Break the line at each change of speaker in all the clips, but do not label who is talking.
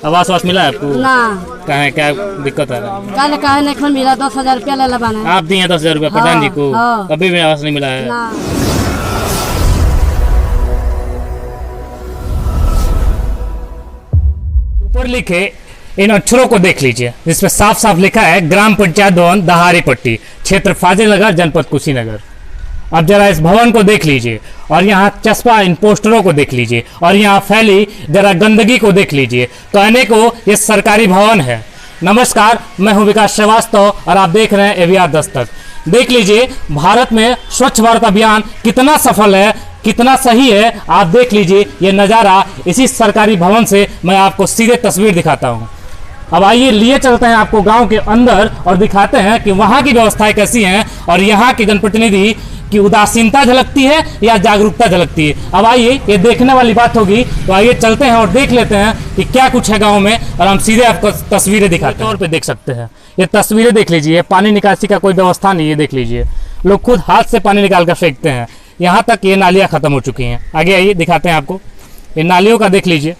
आवास वास मिला है आपको?
ना
कहाँ है, क्या दिक्कत है?
काले कहे नहीं मिला, 10,000 रुपया ले लबाना।
आप दिए 10,000 रुपया प्रधान जी को,
हाँ।
अभी भी आवास नहीं मिला है?
ना।
ऊपर लिखे इन अक्षरों को देख लीजिए, जिसमें साफ साफ लिखा है ग्राम पंचायत भवन दहाड़ी पट्टी, क्षेत्र फाजिलनगर, जनपद कुशीनगर। अब जरा इस भवन को देख लीजिए और यहाँ चस्पा इन पोस्टरों को देख लीजिए और यहाँ फैली जरा गंदगी को देख लीजिए। कहने को ये सरकारी भवन है। नमस्कार, मैं हूँ विकास श्रीवास्तव और आप देख रहे हैं एवीआर दस्तक। देख लीजिए भारत में स्वच्छ भारत अभियान कितना सफल है, कितना सही है। आप देख लीजिए ये नज़ारा, इसी सरकारी भवन से मैं आपको सीधे तस्वीर दिखाता हूँ। अब आइए लिए चलते हैं आपको गांव के अंदर और दिखाते हैं कि वहाँ की व्यवस्थाएं कैसी हैं और यहाँ के जनप्रतिनिधि की उदासीनता झलकती है या जागरूकता झलकती है। अब आइए, ये देखने वाली बात होगी, तो आइए चलते हैं और देख लेते हैं कि क्या कुछ है गांव में और हम सीधे आपको तस्वीरें दिखाते हैं। तौर पे देख सकते हैं, ये तस्वीरें देख लीजिए, पानी निकासी का कोई व्यवस्था नहीं है। देख लीजिए, लोग खुद हाथ से पानी निकाल कर फेंकते हैं। यहाँ तक ये नालियाँ खत्म हो चुकी हैं। आगे आइए दिखाते हैं आपको, ये नालियों का देख लीजिए।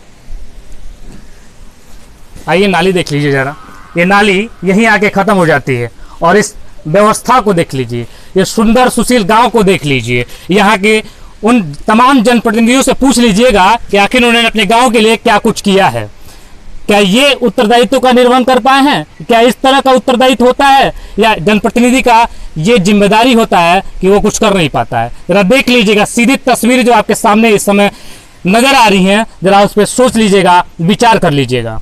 आइए नाली देख लीजिए जरा, ये नाली यहीं आके खत्म हो जाती है। और इस व्यवस्था को देख लीजिए, ये सुंदर सुशील गांव को देख लीजिए। यहाँ के उन तमाम जनप्रतिनिधियों से पूछ लीजिएगा कि आखिर उन्होंने अपने गांव के लिए क्या कुछ किया है। क्या ये उत्तरदायित्व का निर्वहन कर पाए हैं? क्या इस तरह का उत्तरदायित्व होता है या जनप्रतिनिधि का ये जिम्मेदारी होता है कि वो कुछ कर नहीं पाता है? जरा देख लीजिएगा, सीधी तस्वीर जो आपके सामने इस समय नजर आ रही हैं, जरा उस पर सोच लीजिएगा, विचार कर लीजिएगा।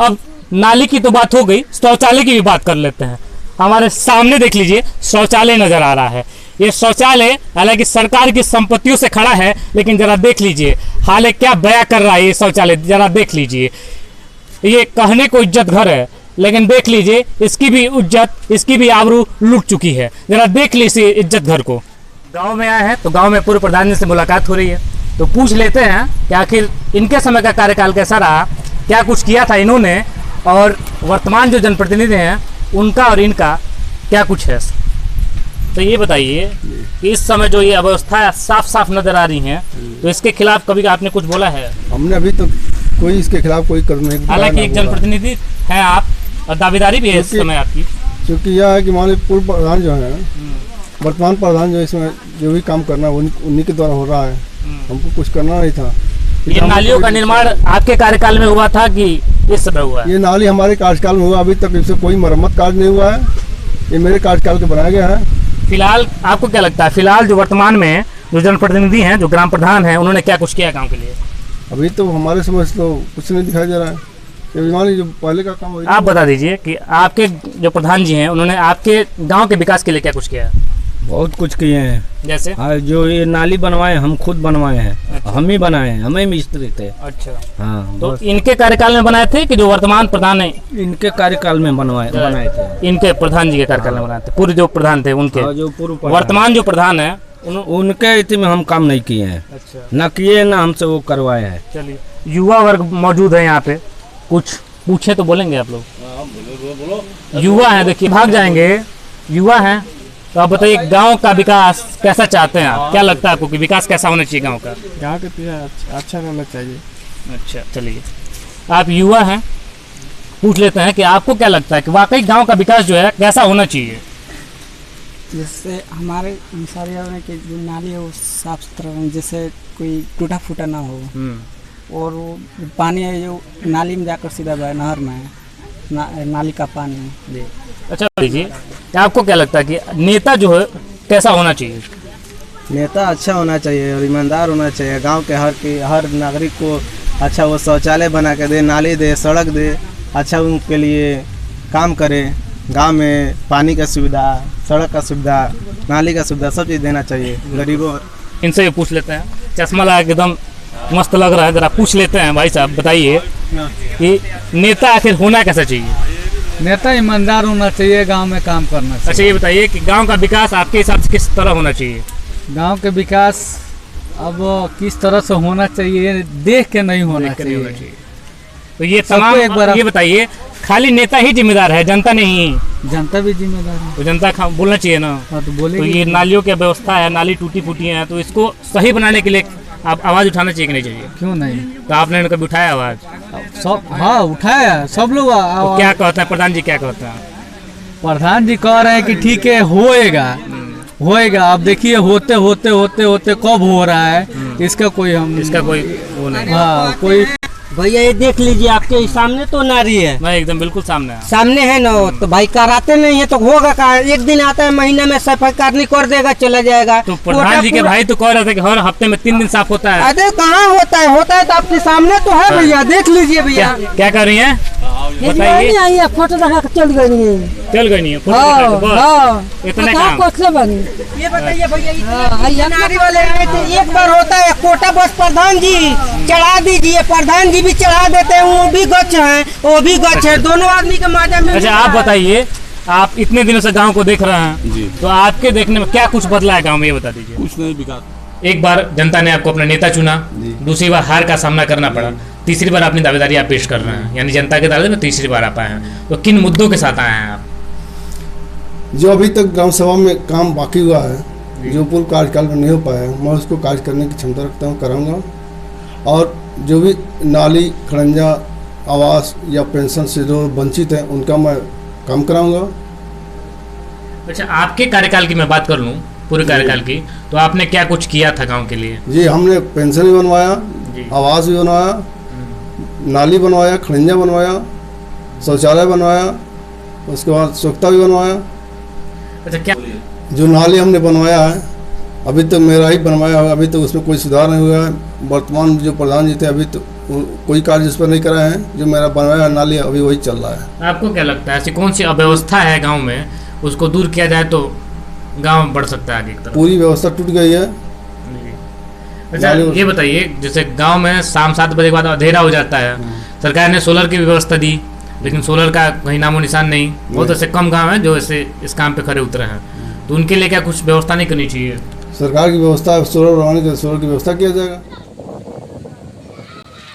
अब नाली की तो बात हो गई, शौचालय की भी बात कर लेते हैं। हमारे सामने देख लीजिए शौचालय नजर आ रहा है। ये शौचालय हालांकि सरकार की संपत्तियों से खड़ा है, लेकिन जरा देख लीजिए हाल क्या बयां कर रहा है ये शौचालय। जरा देख लीजिए, ये कहने को इज्जत घर है, लेकिन देख लीजिए इसकी भी इज्जत, इसकी भी आबरू लुट चुकी है। जरा देख लीजिए इज्जत घर को। गाँव में आए हैं तो गाँव में पूर्व प्रधान जी से मुलाकात हो रही है, तो पूछ लेते हैं कि आखिर इनके समय का कार्यकाल कैसा रहा, क्या कुछ किया था इन्होंने, और वर्तमान जो जनप्रतिनिधि हैं उनका और इनका क्या कुछ है। तो ये बताइए कि इस समय जो ये अव्यवस्था साफ साफ नजर आ रही हैं, तो इसके खिलाफ कभी आपने कुछ बोला है?
हमने अभी तो कोई इसके खिलाफ कोई कदम नहीं।
हालांकि एक जनप्रतिनिधि हैं आप और दावेदारी भी है इस समय आपकी,
क्योंकि यह है कि मान लीजिए पूर्व प्रधान जो है, वर्तमान प्रधान जो इसमें जो भी काम करना है उन्हीं के द्वारा हो रहा है। हमको कुछ करना नहीं था।
ये नालियों का निर्माण आपके कार्यकाल में हुआ था कि इस समय हुआ है?
ये नाली हमारे कार्यकाल में हुआ, अभी तक इससे कोई मरम्मत कार्य नहीं हुआ है। ये मेरे कार्यकाल के बनाया गया है।
फिलहाल आपको क्या लगता है, फिलहाल जो वर्तमान में जो जनप्रतिनिधि हैं, जो ग्राम प्रधान हैं, उन्होंने क्या कुछ किया गांव के लिए?
अभी तो हमारे समझ तो कुछ नहीं दिखाई दे रहा है। ये मान लीजिए जो पहले का काम।
आप बता दीजिए कि आपके जो प्रधान जी हैं उन्होंने आपके गाँव के विकास के लिए क्या कुछ किया है?
बहुत कुछ किए हैं।
जैसे?
हाँ, जो ये नाली बनवाए हम खुद बनवाए हैं। अच्छा। हम ही बनाए हैं, हम ही मिस्त्री थे।
अच्छा।
हाँ,
तो इनके कार्यकाल में बनाए थे कि जो वर्तमान प्रधान है?
इनके कार्यकाल में बनाए थे।
इनके प्रधान जी के कार्यकाल में बनाए थे, पूर्व जो प्रधान थे उनके?
हाँ, जो पूर्व
वर्तमान जो प्रधान है
उनके इतने में हम काम नहीं किए हैं।
अच्छा।
न किए ना हमसे वो करवाए हैं।
चलिए, युवा वर्ग मौजूद है यहाँ पे, कुछ पूछे तो बोलेंगे आप लोग? युवा है, देखिए भाग जाएंगे, युवा है। तो आप बताइए गांव का विकास कैसा चाहते हैं आप? क्या लगता है आपको कि विकास कैसा होना चाहिए गांव का?
गाँव का अच्छा रहना चाहिए।
अच्छा, चलिए, आप युवा हैं, पूछ लेते हैं कि आपको क्या लगता है कि वाकई गांव का विकास जो है कैसा होना चाहिए?
जिससे हमारे अनुसार यह है कि जो नाली है वो साफ सुथरा रहे, जैसे कोई टूटा फूटा ना हो, और वो पानी है जो नाली में जाकर सीधा बहे, नहर में है नाली का पानी।
अच्छा लीजिए, आपको क्या लगता है कि नेता जो है कैसा होना चाहिए?
नेता अच्छा होना चाहिए और ईमानदार होना चाहिए। गांव के हर नागरिक को अच्छा वो शौचालय बना के दे, नाली दे, सड़क दे, अच्छा उनके लिए काम करे। गांव में पानी का सुविधा, सड़क का सुविधा, नाली का सुविधा, सब चीज़ देना चाहिए गरीबों।
इनसे भी पूछ लेते हैं, चश्मा लगा के एकदम मस्त लग रहा है, जरा पूछ लेते हैं। भाई साहब बताइए कि नेता आखिर होना कैसा चाहिए?
नेता ईमानदार होना चाहिए, गांव में काम करना चाहिए।
अच्छा, ये बताइए कि गांव का विकास आपके हिसाब से किस तरह होना चाहिए?
गांव के विकास अब किस तरह से होना चाहिए, देख के नहीं होना चाहिए।
तो ये तमाम एक बार ये बताइए, खाली नेता ही जिम्मेदार है, जनता नहीं?
जनता भी जिम्मेदार है।
तो जनता बोलना चाहिए ना।
हाँ, तो बोले।
तो ये नालियों की व्यवस्था है, नाली टूटी फूटी है, तो इसको सही बनाने के लिए आप आवाज़ उठाना चाहिए कि नहीं चाहिए?
क्यों नहीं?
तो आपने कभी उठाया आवाज़?
सब हाँ उठाया सब लोग
तो क्या कहते हैं प्रधान जी, क्या कहते हैं?
प्रधान जी कह रहे हैं कि ठीक है होएगा होएगा। अब देखिए होते होते होते होते कब हो रहा है इसका कोई
वो नहीं।
हाँ कोई
भैया ये देख लीजिए आपके सामने तो नारी है,
मैं एकदम बिल्कुल सामने है।
सामने है ना, तो भाई कराते नहीं है तो होगा का? एक दिन आता है महीने में सफाई करनी कर देगा चला जाएगा।
तो प्रधान जी के भाई तो कह रहे थे कि हर हफ्ते में 3 दिन साफ होता है।
अरे कहाँ होता है? होता है तो आपके सामने तो है भैया, देख लीजिए भैया।
क्या कर रही हैं बताइए?
आई है फोटो दिखा के चल गई है।
चल गई नहीं है फोटो दिखा के, बस इतना काम।
कोसले बनी
ये बताइए भैया, नारी वाले आए थे, एक बार होता है कोटा बस प्रधान जी चढ़ा दीजिए, प्रधान जी भी चढ़ा देते हैं, वो भी गच है वो भी गच है, दोनों आदमी का माजा मिल।
अच्छा आप बताइए, आप इतने दिनों से गांव को देख रहे हैं तो आपके देखने में क्या कुछ बदला है गांव में, ये बता दीजिए।
कुछ नहीं विकास।
एक बार जनता ने आपको अपना नेता चुना, दूसरी बार हार का सामना करना पड़ा, तीसरी बार अपनी दावेदारी आप पेश कर रहे हैं, यानी जनता के दावे में तीसरी बार आप आए हैं। तो किन मुद्दों के साथ आए हैं आप?
जो अभी तक ग्राम सभा में काम बाकी हुआ है, जो पूर्व कार्यकाल में नहीं हो पाया, मैं उसको कार्य करने की क्षमता रखता हूँ, कराऊंगा। और जो भी नाली खड़ंजा आवास या पेंशन से जो वंचित हैं उनका मैं काम कराऊंगा।
अच्छा आपके कार्यकाल की मैं बात कर लूँ, पूरे कार्यकाल की, तो आपने क्या कुछ किया था गांव के लिए?
जी हमने पेंशन भी बनवाया, आवास भी बनवाया, नाली बनवाया, खड़ंजा बनवाया, शौचालय बनवाया, उसके बाद स्वच्छता भी बनवाया।
अच्छा क्या
जो नाली हमने बनवाया है अभी तक मेरा ही बनवाया है, अभी तक उसमें कोई सुधार नहीं हुआ है। वर्तमान जो प्रधान जी थे अभी तो कोई कार्य इस पर नहीं कराए हैं, जो मेरा बनवाया नाली अभी वही चल रहा है।
आपको क्या लगता है ऐसी कौन सी अव्यवस्था है गांव में, उसको दूर किया जाए तो गांव बढ़ सकता है आगे की तरफ?
पूरी व्यवस्था टूट गई है।
अच्छा ये बताइए, जैसे गांव में शाम 7 बजे के बाद अंधेरा हो जाता है, सरकार ने सोलर की व्यवस्था दी लेकिन सोलर का कहीं नामो निशान नहीं। बहुत ऐसे कम गांव हैं जो ऐसे इस काम पे खड़े उतरे हैं, तो उनके लिए क्या कुछ व्यवस्था नहीं करनी चाहिए?
सरकार की व्यवस्था सोलर बनवाने की, सोलर की व्यवस्था किया जाएगा।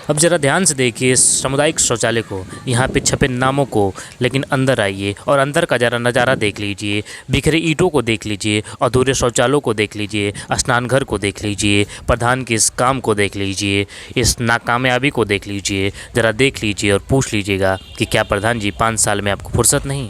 अब ज़रा ध्यान से देखिए सामुदायिक शौचालय को, यहाँ पे छपे नामों को, लेकिन अंदर आइए और अंदर का ज़रा नज़ारा देख लीजिए। बिखरे ईंटों को देख लीजिए, अधूरे शौचालयों को देख लीजिए, स्नान घर को देख लीजिए, प्रधान के इस काम को देख लीजिए, इस नाकामयाबी को देख लीजिए। ज़रा देख लीजिए और पूछ लीजिएगा कि क्या प्रधान जी 5 साल में आपको फुर्सत नहीं?